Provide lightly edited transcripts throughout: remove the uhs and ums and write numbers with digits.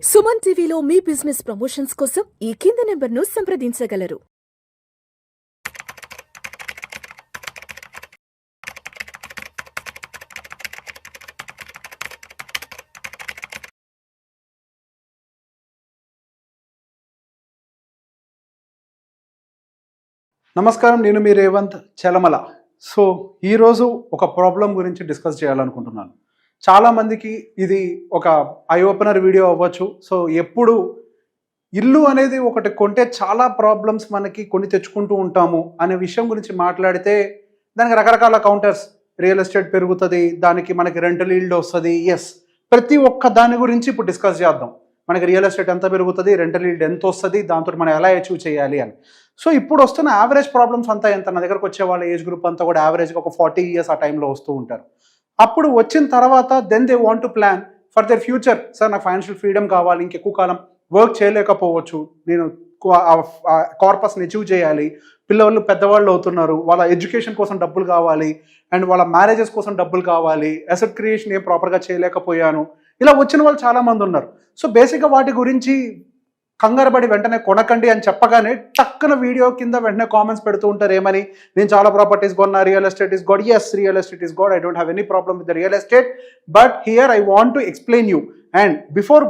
సుమన్ టీవీలో మీ business promotions కోసం ఈ కింది నెంబర్ను సంప్రదించగలరు. నమస్కారం, నేను మీ రేవంత్ చలమల. సో ఈరోజు ఒక ప్రాబ్లం గురించి డిస్కస్ చేయాలనుకుంటున్నాను. చాలామందికి ఇది ఒక ఐ ఓపెనర్ వీడియో అవ్వచ్చు. సో ఎప్పుడు ఇల్లు అనేది ఒకటి కొంటే చాలా ప్రాబ్లమ్స్ మనకి కొని తెచ్చుకుంటూ ఉంటాము అనే విషయం గురించి మాట్లాడితే దానికి రకరకాల కౌంటర్స్, రియల్ ఎస్టేట్ పెరుగుతుంది, దానికి మనకి రెంటల్ ఈల్డ్ వస్తుంది. ఎస్, ప్రతి ఒక్క దాని గురించి ఇప్పుడు డిస్కస్ చేద్దాం. మనకి రియల్ ఎస్టేట్ ఎంత పెరుగుతుంది, రెంటల్ ఈల్డ్ ఎంత వస్తుంది, దాంతో మనం ఎలా అచీవ్ చేయాలి అని. సో ఇప్పుడు వస్తున్న యావరేజ్ ప్రాబ్లమ్స్ అంతా ఎంత, నా దగ్గరకు వచ్చే వాళ్ళ ఏజ్ గ్రూప్ అంతా కూడా యావరేజ్గా ఒక 40 years ఆ టైంలో వస్తూ ఉంటారు. అప్పుడు వచ్చిన తర్వాత then they want to plan for their future. Sir, నాకు ఫైనాన్షియల్ ఫ్రీడమ్ కావాలి, ఇంకెక్కువ కాలం వర్క్ చేయలేకపోవచ్చు, నేను కార్పస్ని అచీవ్ చేయాలి, పిల్లలు పెద్దవాళ్ళు అవుతున్నారు, వాళ్ళ ఎడ్యుకేషన్ కోసం డబ్బులు కావాలి, అండ్ వాళ్ళ మ్యారేజెస్ కోసం డబ్బులు కావాలి, అసెట్ క్రియేషన్ ఏం ప్రాపర్గా చేయలేకపోయాను, ఇలా వచ్చిన వాళ్ళు చాలామంది ఉన్నారు. సో బేసిక్గా వాటి గురించి కంగారపడి వెంటనే కొనకండి అని చెప్పగానే టక్కున వీడియో కింద వెంటనే కామెంట్స్ పెడుతూ ఉంటారు. ఏమని, నేను చాలా ప్రాపర్టీస్ కొన్నా, real estate is God. Yes, real estate is God. I don't have any problem with the real estate, but here I want to explain you. And before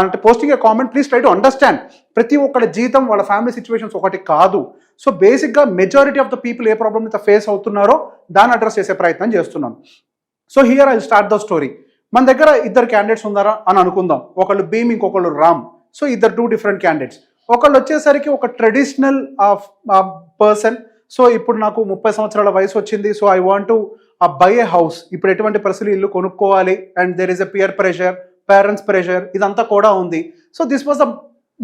అంటే posting a comment, please try to understand. ప్రతి ఒక్కరి జీతం, వాళ్ళ family situations ఒకటి కాదు. So బేసిక్గా majority of the people A problem అయితే face అవుతున్నారో దాన్ని అడ్రస్ చేసే ప్రయత్నం చేస్తున్నాను. So here I start the story. మన దగ్గర ఇద్దరు క్యాండిడేట్స్ ఉన్నారా అని అనుకుందాం. ఒకళ్ళు భీమ్, ఇంకొకళ్ళు రామ్. సో ఇద్దరు 2 different క్యాండిడేట్స్. ఒకళ్ళు వచ్చేసరికి ఒక ట్రెడిషనల్ పర్సన్. సో ఇప్పుడు నాకు 30 సంవత్సరాల వయసు వచ్చింది, so I want to buy A house. ఇప్పుడు ఎటువంటి పరిస్థితులు ఇల్లు కొనుక్కోవాలి, and there is a peer pressure, parents pressure, ఇదంతా కూడా ఉంది. So this was the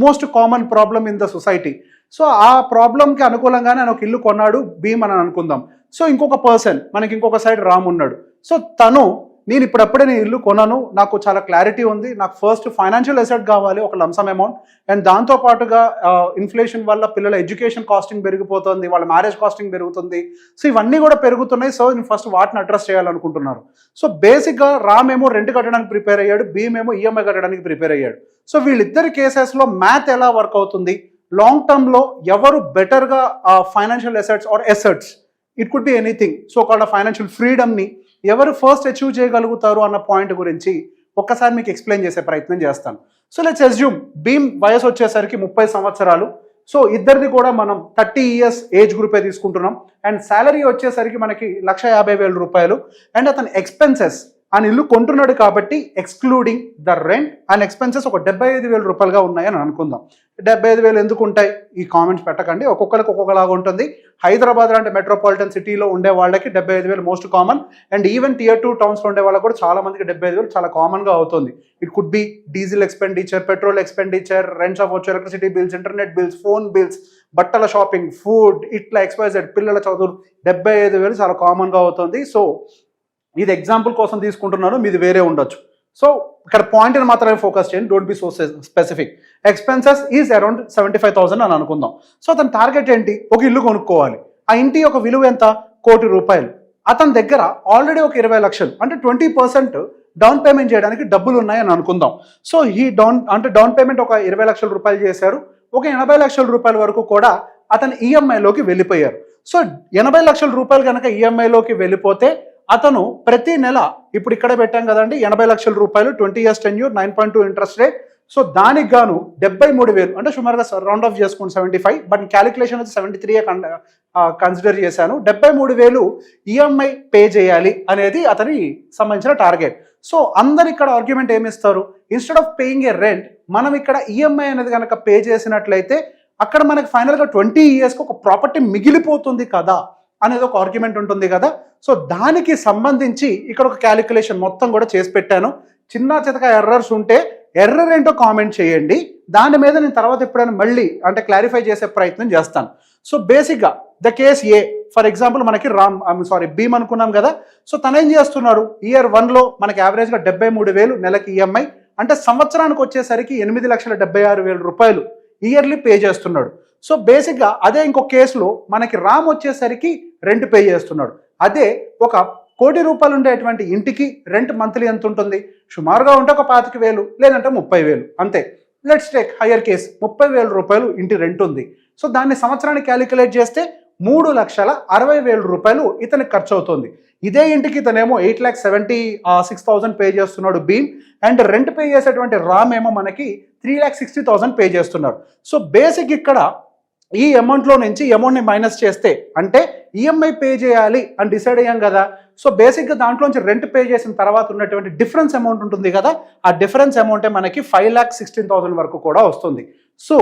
most common problem in the society. So ఆ ప్రాబ్లంకి అనుకూలంగానే ఆయన ఒక ఇల్లు కొన్నాడు, భీమ్ అని అనుకుందాం. సో ఇంకొక పర్సన్, మనకి ఇంకొక సైడ్ రామ్ ఉన్నాడు. సో తను, నేను ఇప్పుడప్పుడే నేను ఇల్లు కొన్నాను, నాకు చాలా క్లారిటీ ఉంది, నాకు ఫస్ట్ ఫైనాన్షియల్ అసెట్ కావాలి, ఒక లంసమ్ అమౌంట్, అండ్ దాంతోపాటుగా ఇన్ఫ్లేషన్ వల్ల పిల్లల ఎడ్యుకేషన్ కాస్టింగ్ పెరిగిపోతుంది, వాళ్ళ మ్యారేజ్ కాస్టింగ్ పెరుగుతుంది. సో ఇవన్నీ కూడా పెరుగుతున్నాయి. సో నేను ఫస్ట్ వాటిని అడ్రస్ చేయాలనుకుంటున్నారు. సో బేసిక్గా రామ్ ఏమో రెంట్ కట్టడానికి ప్రిపేర్ అయ్యాడు, భీమ్ ఏమో ఈఎంఐ కట్టడానికి ప్రిపేర్ అయ్యాడు. సో వీళ్ళిద్దరి కేసెస్లో మ్యాథ్ ఎలా వర్క్ అవుతుంది, లాంగ్ టర్మ్లో ఎవరు బెటర్గా financial assets or assets, it could be anything, so called ఫైనాన్షియల్ ఫ్రీడమ్ని ఎవరు ఫస్ట్ అచీవ్ చేయగలుగుతారు అన్న పాయింట్ గురించి ఒక్కసారి మీకు ఎక్స్ప్లెయిన్ చేసే ప్రయత్నం చేస్తాను. సో లెట్స్ అస్యూమ్ భీమ్ వయసు వచ్చేసరికి 30 సంవత్సరాలు. సో ఇద్దరిది కూడా మనం 30 years ఏజ్ గ్రూపే తీసుకుంటున్నాం. అండ్ శాలరీ వచ్చేసరికి మనకి 1,50,000 రూపాయలు. అండ్ అతని ఎక్స్పెన్సెస్, ఆయన ఇల్లు కొంటున్నాడు కాబట్టి excluding the rent and expenses ఒక 75,000 రూపాయలుగా ఉన్నాయని అనుకుందాం. 75,000 ఎందుకు ఉంటాయి, ఈ కామెంట్స్ పెట్టకండి, ఒక్కొక్కరికి ఒక్కొక్కలాగా ఉంటుంది. హైదరాబాద్ లాంటి మెట్రోపాలిటన్ సిటీలో ఉండే వాళ్ళకి 75,000 most common. And even Tier 2 టౌన్స్లో ఉండే వాళ్ళకి కూడా చాలా మందికి 75,000 చాలా కామన్గా అవుతుంది. It could be diesel expenditure, petrol expenditure, rents of వచ్చి electricity bills, internet bills, phone bills, బట్టల షాపింగ్, ఫుడ్, ఇట్లా XYZ, పిల్లల చదువులు, 75,000 చాలా కామన్గా అవుతుంది. సో ఇది ఎగ్జాంపుల్ కోసం తీసుకుంటున్నాను, మీది వేరే ఉండొచ్చు. సో ఇక్కడ పాయింట్ని మాత్రమే ఫోకస్ చేయండి, don't be so specific. Expenses is around 75,000 అని అనుకుందాం. సో అతని టార్గెట్ ఏంటి, ఒక ఇల్లు కొనుక్కోవాలి. ఆ ఇంటి ఒక విలువ ఎంత, 1,00,00,000 రూపాయలు. అతని దగ్గర ఆల్రెడీ ఒక 20 లక్షలు, అంటే 20% డౌన్ పేమెంట్ చేయడానికి డబ్బులు ఉన్నాయని అనుకుందాం. సో ఈ డౌన్ పేమెంట్ ఒక 20 లక్షల రూపాయలు చేశారు. ఒక 80 లక్షల రూపాయల వరకు కూడా అతను ఈఎంఐలోకి వెళ్ళిపోయారు. సో 80 లక్షల రూపాయలు కనుక ఈఎంఐలోకి వెళ్ళిపోతే అతను ప్రతి నెల, ఇప్పుడు ఇక్కడ పెట్టాం కదండి, 80 లక్షల రూపాయలు, 20 years tenure, 9.2 interest rate. So దానికి గాను 73,000, అంటే సుమారుగా రౌండ్ ఆఫ్ చేసుకోండి 75, బట్ క్యాలిక్యులేషన్ వచ్చి 73 కన్సిడర్ చేశాను. 73,000 ఈఎంఐ పే చేయాలి అనేది అతని సంబంధించిన టార్గెట్. సో అందరు ఇక్కడ ఆర్గ్యుమెంట్ ఏమిస్తారు, instead of paying a rent, మనం ఇక్కడ ఈఎంఐ అనేది కనుక పే చేసినట్లయితే అక్కడ మనకి ఫైనల్గా 20 yearsకి ఒక ప్రాపర్టీ మిగిలిపోతుంది కదా అనేది ఒక ఆర్గ్యుమెంట్ ఉంటుంది కదా. సో దానికి సంబంధించి ఇక్కడ ఒక క్యాలిక్యులేషన్ మొత్తం కూడా చేసి పెట్టాను. చిన్న చితక ఎర్రర్స్ ఉంటే ఎర్రర్ ఏంటో కామెంట్ చేయండి, దాని మీద నేను తర్వాత ఎప్పుడైనా మళ్ళీ అంటే క్లారిఫై చేసే ప్రయత్నం చేస్తాను. సో బేసిక్గా the case A, for example మనకి భీమ్ అనుకున్నాం కదా. సో తను ఏం చేస్తున్నారు, Year 1లో మనకి యావరేజ్గా 73,000 నెలకి ఈఎంఐ, అంటే సంవత్సరానికి వచ్చేసరికి 8,76,000 రూపాయలు ఇయర్లీ పే చేస్తున్నాడు. సో బేసిక్గా అదే ఇంకో కేసులో మనకి రామ్ వచ్చేసరికి రెంట్ పే చేస్తున్నాడు. అదే ఒక కోటి రూపాయలు ఉండేటువంటి ఇంటికి రెంట్ మంత్లీ ఎంత ఉంటుంది? సుమారుగా ఉంటే ఒక 25,000 లేదంటే 30,000 అంతే. లెట్స్ టేక్ హయ్యర్ కేస్, 30,000 రూపాయలు ఇంటి రెంట్ ఉంది. సో దాన్ని సంవత్సరానికి క్యాలిక్యులేట్ చేస్తే 3,60,000 రూపాయలు ఇతనికి ఖర్చు అవుతుంది. ఇదే ఇంటికి ఇతనేమో 8,76,000 పే చేస్తున్నాడు భీమ్, అండ్ రెంట్ పే చేసేటువంటి రామ్ ఏమో మనకి 3,60,000 పే చేస్తున్నాడు. సో బేసిక్ ఇక్కడ ఈ అమౌంట్లో నుంచి అమౌంట్ని మైనస్ చేస్తే, అంటే ఈఎంఐ పే చేయాలి అని డిసైడ్ అయ్యాం కదా. సో బేసిక్గా దాంట్లోంచి రెంట్ పే చేసిన తర్వాత ఉన్నటువంటి డిఫరెన్స్ అమౌంట్ ఉంటుంది కదా, ఆ డిఫరెన్స్ అమౌంటే మనకి 5,16,000 వరకు కూడా వస్తుంది. సో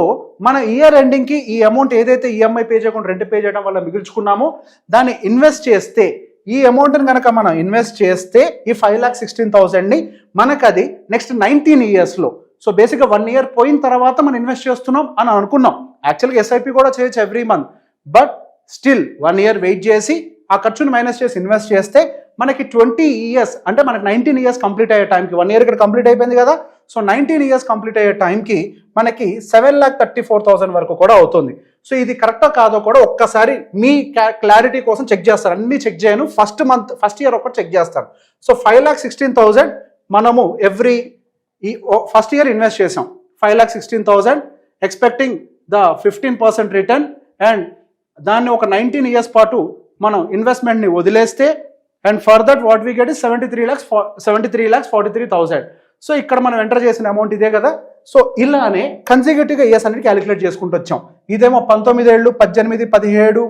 మన ఇయర్ ఎండింగ్కి ఈ అమౌంట్ ఏదైతే ఈఎంఐ పే చేయకుండా రెంట్ పే చేయడం వల్ల మిగుల్చుకున్నామో దాన్ని ఇన్వెస్ట్ చేస్తే, ఈ అమౌంట్ని కనుక మనం ఇన్వెస్ట్ చేస్తే ఈ 5,16,000ని మనకు అది నెక్స్ట్ 19 ఇయర్స్లో, సో బేసిక్గా 1 ఇయర్ పోయిన తర్వాత మనం ఇన్వెస్ట్ చేస్తున్నాం అని అనుకున్నాం. యాక్చువల్గా ఎస్ఐపి కూడా చేయొచ్చు every month, but still 1 year wait చేసి ఆ ఖర్చును మైనస్ చేసి ఇన్వెస్ట్ చేస్తే మనకి 20 ఇయర్స్, అంటే మనకి 19 ఇయర్స్ కంప్లీట్ అయ్యే టైంకి, 1 ఇయర్ ఇక్కడ కంప్లీట్ అయిపోయింది కదా, సో 19 ఇయర్స్ కంప్లీట్ అయ్యే టైంకి మనకి 7,34,000 వరకు కూడా అవుతుంది. సో ఇది కరెక్టా కాదో కూడా ఒక్కసారి మీ క్లారిటీ కోసం చెక్ చేస్తారు. అన్ని చెక్ చేయను, ఫస్ట్ ఇయర్ ఒకటి చెక్ చేస్తాను. సో 5,16,000 మనము ఫస్ట్ ఇయర్ ఇన్వెస్ట్ చేసాం. 5,16,000 ఎక్స్పెక్టింగ్ ద 15% రిటర్న్, అండ్ దాన్ని ఒక 19 ఇయర్స్ పాటు మనం ఇన్వెస్ట్మెంట్ని వదిలేస్తే, and for that what we get is 73,43,000. So ఇక్కడ మనం ఎంటర్ చేసిన అమౌంట్ ఇదే కదా. సో ఇలానే కన్సిక్యూటివ్గా ఇయర్స్ అనేది క్యాలిక్యులేట్ చేసుకుంటూ వచ్చాం. ఇదేమో 19 ఏళ్ళు, 18, 17,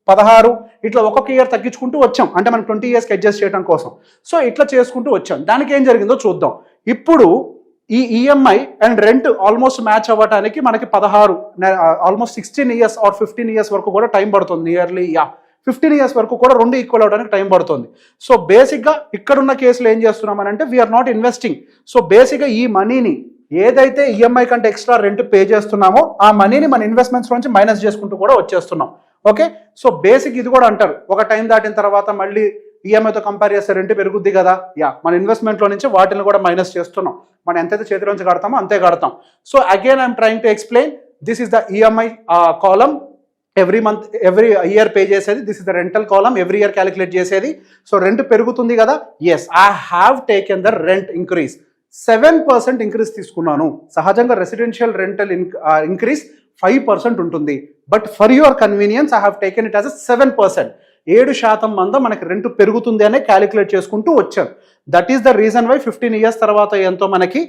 16 ఇట్లా ఒక్కొక్క ఇయర్ తగ్గించుకుంటూ వచ్చాం, అంటే మనం 20 ఇయర్స్కి అడ్జస్ట్ చేయడం కోసం. సో ఇట్లా చేసుకుంటూ వచ్చాం. దానికి ఏం జరిగిందో చూద్దాం. ఇప్పుడు ఈ EMI and rent almost match అవ్వడానికి మనకి 16, ఆల్మోస్ట్ 16 ఇయర్స్ ఆర్ 15 ఇయర్స్ వరకు కూడా టైం పడుతుంది. నియర్లీ 15 ఇయర్స్ వరకు కూడా రెండు ఈక్వల్ అవడానికి టైం పడుతుంది. సో బేసిక్గా ఇక్కడున్న కేసులో ఏం చేస్తున్నామని అంటే వీఆర్ నాట్ ఇన్వెస్టింగ్. సో బేసిక్గా ఈ మనీని ఏదైతే ఈఎంఐ కంటే ఎక్స్ట్రా రెంట్ పే చేస్తున్నామో ఆ మనీని మన ఇన్వెస్ట్మెంట్స్ నుంచి మైనస్ చేసుకుంటూ కూడా వచ్చేస్తున్నాం. ఓకే, సో బేసిక్ ఇది కూడా అంటారు, ఒక టైం దాటిన తర్వాత మళ్ళీ ఈఎంఐతో కంపేర్ చేస్తే రెంట్ పెరుగుద్ది కదా. మన ఇన్వెస్ట్మెంట్లో నుంచి వాటిని కూడా మైనస్ చేస్తున్నాం. మనం ఎంతైతే చేతిలోంచి కడతామో అంతే కడతాం. So again I'm trying to explain, this is the EMI column, every month every year pay చేసేది. This is the rental column, every year calculate చేసేది. సో రెంట్ పెరుగుతుంది కదా, yes I have taken the rent increase. 7% increase తీసుకున్నాను. సహజంగా residential rental increase 5% ఉంటుంది, but for your convenience I have taken it as 7%. 7% మంద మనకి rent పెరుగుతుంది అనే క్యాలిక్యులేట్ చేసుకుంటూ వచ్చాను. That is the reason why 15 years తర్వాత ఎంతో మనకి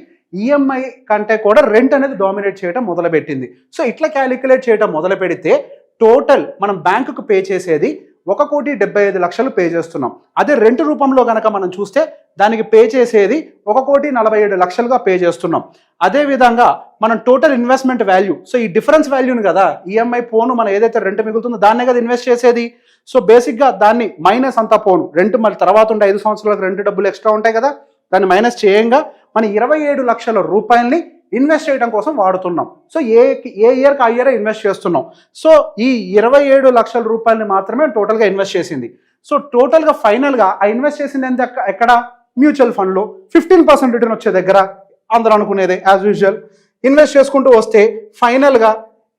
ఈఎంఐ కంటే కూడా రెంట్ అనేది డామినేట్ చేయడం మొదలుపెట్టింది. సో ఇట్లా క్యాలిక్యులేట్ చేయడం మొదలు పెడితే టోటల్ మనం బ్యాంకుకు పే చేసేది 1,75,00,000 పే చేస్తున్నాం. అదే రెంట్ రూపంలో కనుక మనం చూస్తే దానికి పే చేసేది 1,47,00,000గా పే చేస్తున్నాం. అదేవిధంగా మనం టోటల్ ఇన్వెస్ట్మెంట్ వాల్యూ, సో ఈ డిఫరెన్స్ వాల్యూని కదా ఈఎంఐ పోను మనం ఏదైతే రెంట్ మిగులుతుందో దాన్నే కదా ఇన్వెస్ట్ చేసేది. సో బేసిక్గా దాన్ని మైనస్ అంతా పోను, రెంట్ మళ్ళీ తర్వాత ఉండే 5 సంవత్సరాలకు రెంట్ డబ్బులు ఎక్స్ట్రా ఉంటాయి కదా, దాన్ని మైనస్ చేయంగా మన 27 లక్షల రూపాయలని ఇన్వెస్ట్ చేయడం కోసం వాడుతున్నాం. సో ఏ ఇయర్కి ఆ ఇయర్ ఇన్వెస్ట్ చేస్తున్నాం. సో ఈ 27 లక్షల రూపాయలని మాత్రమే టోటల్గా ఇన్వెస్ట్ చేసింది. సో టోటల్గా ఫైనల్గా ఆ ఇన్వెస్ట్ చేసింది ఎంత, ఎక్కడ, మ్యూచువల్ ఫండ్లో 15% రిటర్న్ వచ్చే దగ్గర అందరూ అనుకునేదే యాజ్ యూజువల్ ఇన్వెస్ట్ చేసుకుంటూ వస్తే ఫైనల్గా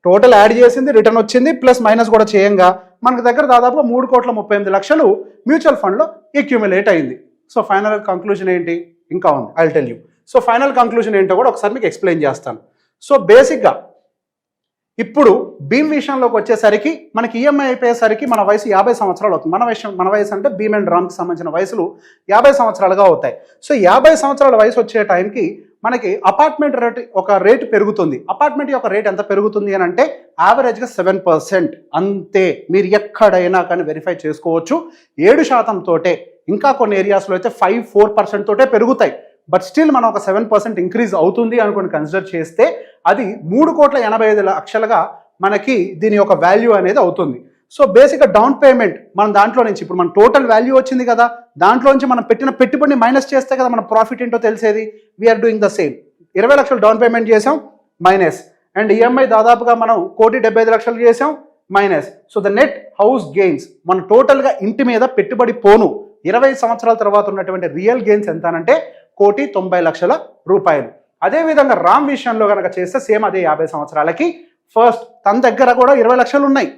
టోటల్ యాడ్ చేసింది, రిటర్న్ వచ్చింది, ప్లస్ మైనస్ కూడా చేయంగా మనకు దగ్గర దాదాపుగా 3,38,00,000 మ్యూచువల్ ఫండ్లో అక్యూములేట్ అయింది. సో ఫైనల్ కంక్లూజన్ ఏంటి, ఇంకా ఉంది, I'll tell you. So final conclusion ఏంటో కూడా ఒకసారి మీకు ఎక్స్ప్లెయిన్ చేస్తాను. సో బేసిక్గా ఇప్పుడు భీమ్ విషయంలోకి వచ్చేసరికి మనకి ఈఎంఐ అయిపోయేసరికి మన వయసు 50 సంవత్సరాలు అవుతుంది. మన వయసు అంటే భీమ్ అండ్ రామ్కి సంబంధించిన వయసులు 50 సంవత్సరాలుగా అవుతాయి. సో 50 సంవత్సరాల వయసు వచ్చే టైంకి మనకి అపార్ట్మెంట్ రేటు పెరుగుతుంది. అపార్ట్మెంట్ యొక్క రేట్ ఎంత పెరుగుతుంది అని అంటే యావరేజ్గా 7%. అంతే, మీరు ఎక్కడైనా కానీ వెరిఫై చేసుకోవచ్చు. 7% తోటే, ఇంకా కొన్ని ఏరియాస్లో అయితే 5-4% తోటే పెరుగుతాయి. బట్ స్టిల్ మనం ఒక 7% ఇంక్రీజ్ అవుతుంది అనుకుని కన్సిడర్ చేస్తే అది 3,85,00,000గా మనకి దీని యొక్క వాల్యూ అనేది అవుతుంది. సో బేసిక్గా డౌన్ పేమెంట్ మనం దాంట్లో నుంచి ఇప్పుడు మన టోటల్ వాల్యూ వచ్చింది కదా, దాంట్లో నుంచి మనం పెట్టిన పెట్టుబడిని మైనస్ చేస్తే కదా మన ప్రాఫిట్ ఏంటో తెలిసేది. We are doing the same. 20 లక్షలు డౌన్ పేమెంట్ చేసాం, మైనస్, అండ్ ఈఎంఐ దాదాపుగా మనం 1,75,00,000 చేసాం, minus. So the net house gains మన టోటల్గా ఇంటి మీద పెట్టుబడి పోను 20 సంవత్సరాల తర్వాత ఉన్నటువంటి రియల్ గెయిన్స్ ఎంత అంటే 1,90,00,000 రూపాయలు. అదేవిధంగా రామ్ విషయంలో కనుక చేస్తే సేమ్ అదే 50 సంవత్సరాలకి ఫస్ట్ తన దగ్గర కూడా 20 లక్షలు ఉన్నాయి.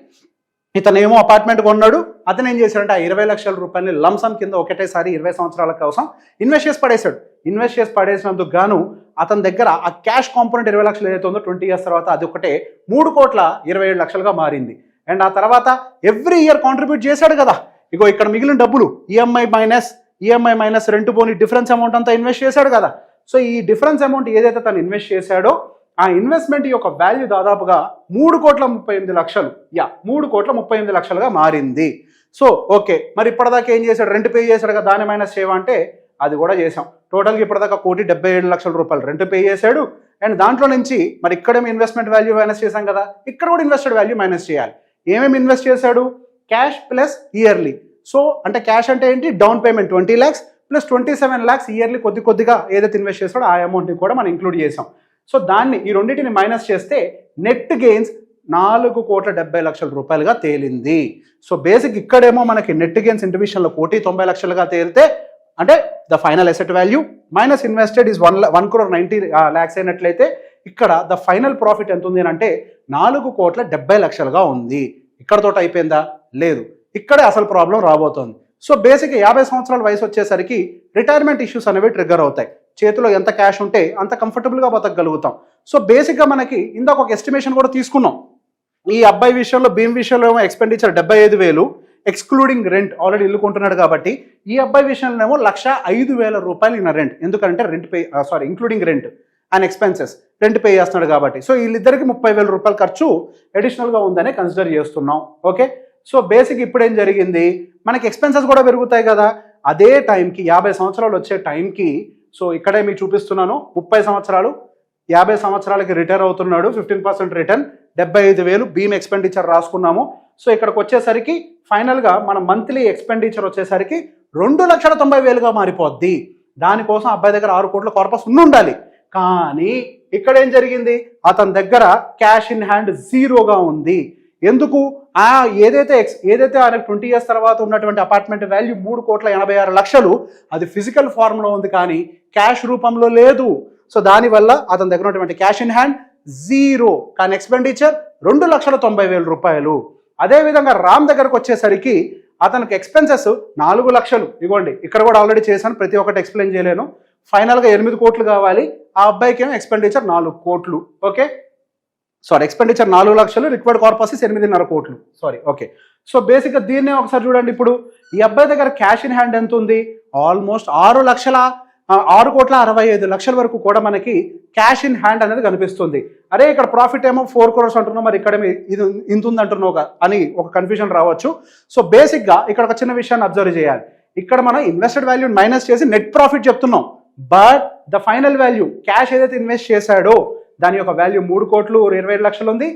ఇతనేమో అపార్ట్మెంట్ కొన్నాడు. అతను ఏం చేశాడంటే ఆ 20 లక్షల రూపాయలని లంసమ్ కింద ఒకటేసారి 20 సంవత్సరాల కోసం ఇన్వెస్ట్ చేసి పడేశాడు. ఇన్వెస్ట్ చేసి పడేసినందుకు గాను అతని దగ్గర ఆ క్యాష్ కాంపోనెంట్ 20 లక్షలు ఏదైతే ఉందో 20 ఇయర్స్ తర్వాత అది ఒకటే 3,27,00,000గా మారింది. అండ్ ఆ తర్వాత ఎవ్రీ ఇయర్ కాంట్రిబ్యూట్ చేశాడు కదా. ఇగో ఇక్కడ మిగిలిన డబ్బులు ఈఎంఐ మైనస్ రెంట్ పోని డిఫరెన్స్ అమౌంట్ అంతా ఇన్వెస్ట్ చేశాడు కదా. సో ఈ డిఫరెన్స్ అమౌంట్ ఏదైతే తను ఇన్వెస్ట్ చేశాడో ఆ ఇన్వెస్ట్మెంట్ యొక్క వాల్యూ దాదాపుగా 3,38,00,000 3,38,00,000గా మారింది. సో ఓకే, మరి ఇప్పటిదాకా ఏం చేశాడు? రెంట్ పే చేశాడు కదా, దాన్ని మైనస్ చేయమంటే అది కూడా చేసాం. టోటల్గా ఇప్పటిదాకా 1,77,00,000 రూపాయలు రెంట్ పే చేశాడు. అండ్ దాంట్లో నుంచి మరి ఇక్కడేమో ఇన్వెస్ట్మెంట్ వాల్యూ మైనస్ చేశాం కదా, ఇక్కడ కూడా ఇన్వెస్టెడ్ వాల్యూ మైనస్ చేయాలి. ఏమేమి ఇన్వెస్ట్ చేశాడు? Cash plus yearly. సో అంటే క్యాష్ అంటే ఏంటి? Down payment 20 lakhs plus 27 lakhs yearly కొద్దిగా ఏదైతే ఇన్వెస్ట్ చేస్తాడో ఆ అమౌంట్ని కూడా మనం ఇంక్లూడ్ చేసాం. సో దాన్ని ఈ రెండింటిని మైనస్ చేస్తే నెట్ గెయిన్స్ 4,70,00,000 రూపాయలుగా తేలింది. సో బేసిక్ ఇక్కడేమో మనకి నెట్ గెయిన్స్ ఇండివిజువల్లో 1,90,00,000గా తేలితే అంటే the final asset value minus invested is 1,90 lakhs అయినట్లయితే ఇక్కడ ద ఫైనల్ ప్రాఫిట్ ఎంత ఉంది అంటే 4,70,00,000గా ఉంది. ఇక్కడతో అయిపోయిందా? లేదు, ఇక్కడే అసలు ప్రాబ్లం రాబోతోంది. సో బేసిక్ 50 సంవత్సరాల వయసు వచ్చేసరికి రిటైర్మెంట్ ఇష్యూస్ అనేవి ట్రిగ్గర్ అవుతాయి. చేతిలో ఎంత క్యాష్ ఉంటే అంత కంఫర్టబుల్గా బతకగలుగుతాం. సో బేసిక్గా మనకి ఇందాక ఒక ఎస్టిమేషన్ కూడా తీసుకున్నాం. ఈ అబ్బాయి విషయంలో భీమ్ విషయంలో ఏమో ఎక్స్పెండిచర్ 75,000 ఎక్స్క్లూడింగ్ రెంట్, ఆల్రెడీ ఇల్లు కొంటున్నాడు కాబట్టి. ఈ అబ్బాయి విషయంలోనేమో 1,05,000 రూపాయలు ఈయన రెంట్, ఎందుకంటే including rent and expenses rent pay చేస్తున్నాడు కాబట్టి. సో వీళ్ళిద్దరికి 30,000 రూపాయలు ఖర్చు అడిషనల్గా ఉందని కన్సిడర్ చేస్తున్నాం. ఓకే, సో బేసిక్ ఇప్పుడు ఏం జరిగింది, మనకి ఎక్స్పెన్సెస్ కూడా పెరుగుతాయి కదా. అదే టైంకి 50 సంవత్సరాలు వచ్చే టైంకి, సో ఇక్కడే మీకు చూపిస్తున్నాను, 30 సంవత్సరాలు 50 సంవత్సరాలకి రిటైర్ అవుతున్నాడు, 15% రిటర్న్, 75,000 భీమ్ ఎక్స్పెండిచర్ రాసుకున్నాము. సో ఇక్కడికి వచ్చేసరికి ఫైనల్గా మన మంత్లీ ఎక్స్పెండిచర్ వచ్చేసరికి 2,90,000గా మారిపోద్ది. దానికోసం అబ్బాయి దగ్గర 6 కోట్ల కార్పస్ ఉండాలి. కానీ ఇక్కడ ఏం జరిగింది, అతని దగ్గర క్యాష్ ఇన్ హ్యాండ్ జీరోగా ఉంది. ఎందుకు? ఏదైతే ఆయనకు 20 ఇయర్స్ తర్వాత ఉన్నటువంటి అపార్ట్మెంట్ వాల్యూ 3,86,00,000 అది ఫిజికల్ ఫార్మ్లో ఉంది కానీ క్యాష్ రూపంలో లేదు. సో దానివల్ల అతని దగ్గర ఉన్నటువంటి క్యాష్ ఇన్ హ్యాండ్ జీరో, కానీ ఎక్స్పెండిచర్ 2,90,000 రూపాయలు. అదేవిధంగా రామ్ దగ్గరకు వచ్చేసరికి అతనికి ఎక్స్పెన్సెస్ 4 లక్షలు. ఇవ్వండి, ఇక్కడ కూడా ఆల్రెడీ చేశాను, ప్రతి ఒక్కటి ఎక్స్ప్లెయిన్ చేయలేను. ఫైనల్గా 8 కోట్లు కావాలి. ఆ అబ్బాయికి ఏమో ఎక్స్పెండిచర్ 4 కోట్లు. ఓకే, ఎక్స్పెండిచర్ 4 లక్షలు, రిక్వైర్డ్ కార్పస్ 8.5 కోట్లు. ఓకే. సో బేసిక్గా దీన్నే ఒకసారి చూడండి. ఇప్పుడు ఈ అబ్బాయి దగ్గర క్యాష్ ఇన్ హ్యాండ్ ఎంత ఉంది? ఆల్మోస్ట్ 6,65,00,000 వరకు కూడా మనకి క్యాష్ ఇన్ హ్యాండ్ అనేది కనిపిస్తుంది. అరే ఇక్కడ ప్రాఫిట్ ఏమో 4 crores అంటున్నావు, మరి ఇక్కడ ఇది ఇంత ఉంది అంటున్నావు అని ఒక కన్ఫ్యూజన్ రావచ్చు. సో బేసిక్గా ఇక్కడ ఒక చిన్న విషయాన్ని అబ్జర్వ్ చేయాలి. ఇక్కడ మనం ఇన్వెస్టెడ్ వాల్యూ మైనస్ చేసి నెట్ ప్రాఫిట్ చెప్తున్నాం. But the final value cash ఏదైతే ఇన్వెస్ట్ చేశాడో దాని యొక్క వాల్యూ 3,25,00,000 ఉంది.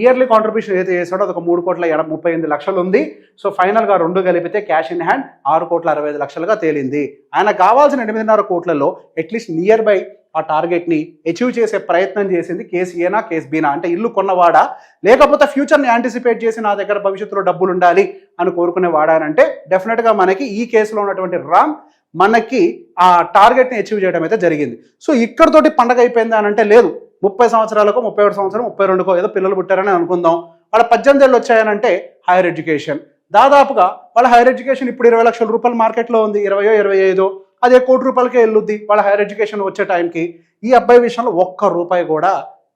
ఇయర్లీ కాంట్రిబ్యూషన్ ఏదైతే చేశాడో అదొక 3,38,00,000 ఉంది. సో ఫైనల్గా 2 కలిపితే క్యాష్ ఇన్ హ్యాండ్ 6,65,00,000గా తేలింది. ఆయన కావాల్సిన 8.5 కోట్లలో అట్లీస్ట్ నియర్ బై ఆ టార్గెట్ని అచీవ్ చేసే ప్రయత్నం చేసింది కేసు ఏనా కేసు బీనా, అంటే ఇల్లు కొన్నవాడా లేకపోతే ఫ్యూచర్ని యాంటిసిపేట్ చేసి నా దగ్గర భవిష్యత్తులో డబ్బులు ఉండాలి అని కోరుకునేవాడా అని అంటే డెఫినెట్గా మనకి ఈ కేసులో ఉన్నటువంటి రామ్ మనకి ఆ టార్గెట్ని అచీవ్ చేయడం అయితే జరిగింది. సో ఇక్కడతోటి పండగ అయిపోయిందా అని అంటే లేదు. 30 సంవత్సరాలకో 31 సంవత్సరం 32కో ఏదో పిల్లలు పుట్టారని అనుకుందాం. వాళ్ళ 18 ఏళ్ళు వచ్చాయనంటే హైయర్ ఎడ్యుకేషన్, దాదాపుగా వాళ్ళ హైయర్ ఎడ్యుకేషన్ ఇప్పుడు 20 లక్షల రూపాయలు మార్కెట్లో ఉంది, 20-25 అదే ₹1 కోటి వెళ్ళుద్ది వాళ్ళ హైయర్ ఎడ్యుకేషన్ వచ్చే టైంకి. ఈ అబ్బాయి విషయంలో ₹1 కూడా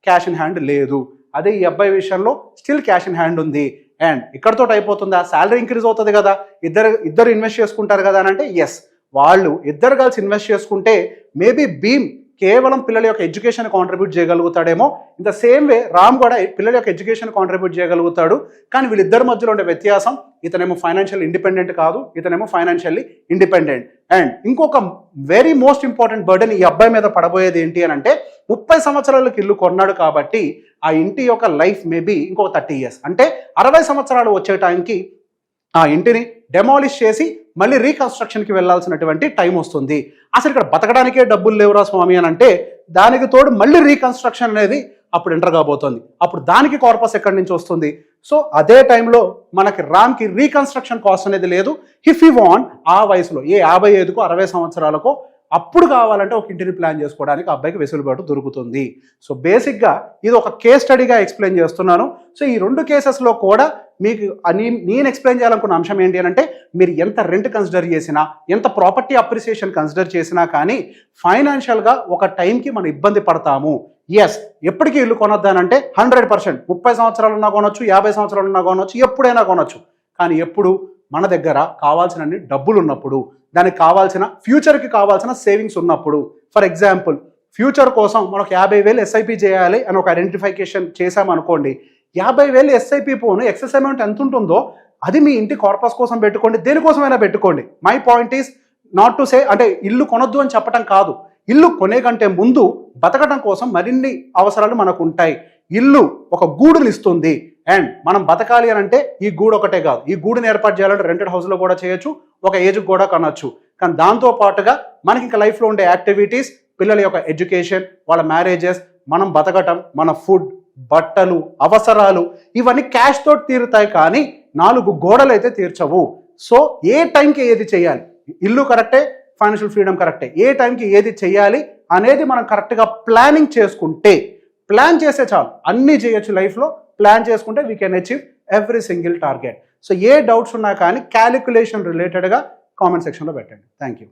క్యాష్ ఇన్ హ్యాండ్ లేదు. అదే ఈ అబ్బాయి విషయంలో స్టిల్ క్యాష్ ఇన్ హ్యాండ్ ఉంది. అండ్ ఇక్కడతో అయిపోతుందా? శాలరీ ఇంక్రీజ్ అవుతుంది కదా, ఇద్దరు ఇన్వెస్ట్ చేసుకుంటారు కదా అని అంటే ఎస్, వాళ్ళు ఇద్దరు కలిసి ఇన్వెస్ట్ చేసుకుంటే మేబీ భీమ్ కేవలం పిల్లల యొక్క ఎడ్యుకేషన్ కాంట్రిబ్యూట్ చేయగలుగుతాడేమో. In the same way Ram కూడా పిల్లల యొక్క ఎడ్యుకేషన్ కాంట్రిబ్యూట్ చేయగలుగుతాడు. కానీ వీళ్ళిద్దరి మధ్యలో ఉండే వ్యత్యాసం, ఇతనేమో ఫైనాన్షియల్ ఇండిపెండెంట్ కాదు, ఇతనేమో ఫైనాన్షియల్లీ ఇండిపెండెంట్. అండ్ ఇంకొక వెరీ మోస్ట్ ఇంపార్టెంట్ బర్డెన్ ఈ అబ్బాయి మీద పడబోయేది ఏంటి అని అంటే 30 సంవత్సరాలకు ఇల్లు కొన్నాడు కాబట్టి ఆ ఇంటి యొక్క లైఫ్ మేబీ ఇంకొక 30 ఇయర్స్, అంటే 60 సంవత్సరాలు వచ్చే టైంకి ఆ ఇంటిని డెమాలిష్ చేసి మళ్ళీ రీకన్స్ట్రక్షన్కి వెళ్ళాల్సినటువంటి టైం వస్తుంది. అసలు ఇక్కడ బతకడానికే డబ్బులు లేవురా స్వామి అని అంటే దానికి తోడు మళ్ళీ రీకన్స్ట్రక్షన్ అనేది అప్పుడు ఎంటర్ కాబోతోంది. అప్పుడు దానికి కార్పస్ ఎక్కడి నుంచి వస్తుంది? సో అదే టైంలో మనకి రామ్కి రీకన్స్ట్రక్షన్ కాస్ట్ అనేది లేదు. ఇఫ్ యూ వాంట్ ఆ వయసులో 55కో 60 సంవత్సరాలకో అప్పుడు కావాలంటే ఒక ఇంటిని ప్లాన్ చేసుకోవడానికి అబ్బాయికి వెసులుబాటు దొరుకుతుంది. సో బేసిక్గా ఇది ఒక కేస్ స్టడీగా ఎక్స్ప్లెయిన్ చేస్తున్నాను. సో ఈ 2 కేసెస్లో కూడా మీకు నేను ఎక్స్ప్లెయిన్ చేయాలనుకున్న అంశం ఏంటి అని అంటే, మీరు ఎంత రెంట్ కన్సిడర్ చేసినా, ఎంత ప్రాపర్టీ అప్రిసియేషన్ కన్సిడర్ చేసినా కానీ ఫైనాన్షియల్గా ఒక టైంకి మనం ఇబ్బంది పడతాము. ఎస్, ఎప్పటికీ ఇల్లు కొనొద్దానంటే 100%, 30 సంవత్సరాలున్నా కొనొచ్చు, 50 సంవత్సరాలున్నా కొనొచ్చు, ఎప్పుడైనా కొనొచ్చు. కానీ ఎప్పుడు మన దగ్గర కావాల్సినన్ని డబ్బులు ఉన్నప్పుడు, దానికి కావాల్సిన ఫ్యూచర్కి కావాల్సిన సేవింగ్స్ ఉన్నప్పుడు. ఫర్ ఎగ్జాంపుల్, ఫ్యూచర్ కోసం మనకు 50,000 ఎస్ఐపి చేయాలి అని ఒక ఐడెంటిఫికేషన్ చేసామనుకోండి, 50,000 ఎస్ఐపి పోను ఎక్సెస్ అమౌంట్ ఎంత ఉంటుందో అది మీ ఇంటి కార్పస్ కోసం పెట్టుకోండి, దేనికోసమైనా పెట్టుకోండి. My point is not to say అంటే ఇల్లు కొనొద్దు అని చెప్పడం కాదు. ఇల్లు కొనే కంటే ముందు బతకడం కోసం మరిన్ని అవసరాలు మనకు ఉంటాయి. ఇల్లు ఒక గూడుని ఇస్తుంది, అండ్ మనం బతకాలి అని అంటే ఈ గూడు ఒకటే కాదు, ఈ గూడుని ఏర్పాటు చేయాలంటే రెంటెడ్ హౌస్లో కూడా చేయొచ్చు, ఒక ఏజ్కి కూడా కొనొచ్చు. కానీ దాంతో పాటుగా మనకి ఇంకా లైఫ్లో ఉండే యాక్టివిటీస్, పిల్లల యొక్క ఎడ్యుకేషన్, వాళ్ళ మ్యారేజెస్, మనం బతకటం, మన ఫుడ్, బట్టలు, అవసరాలు, ఇవన్నీ క్యాష్ తోటి తీరుతాయి కానీ 4 గోడలు అయితే తీర్చవు. సో ఏ టైంకి ఏది చేయాలి, ఇల్లు కరెక్టే, ఫైనాన్షియల్ ఫ్రీడమ్ కరెక్టే, ఏ టైంకి ఏది చేయాలి అనేది మనం కరెక్ట్గా ప్లానింగ్ చేసుకుంటే, ప్లాన్ చేస్తే చాలు, అన్నీ చేయొచ్చు లైఫ్లో. ప్లాన్ చేసుకుంటే we can achieve every single target. So A doubts ఉన్నా కానీ క్యాలిక్యులేషన్ రిలేటెడ్గా కామెంట్ సెక్షన్లో పెట్టండి. Thank you.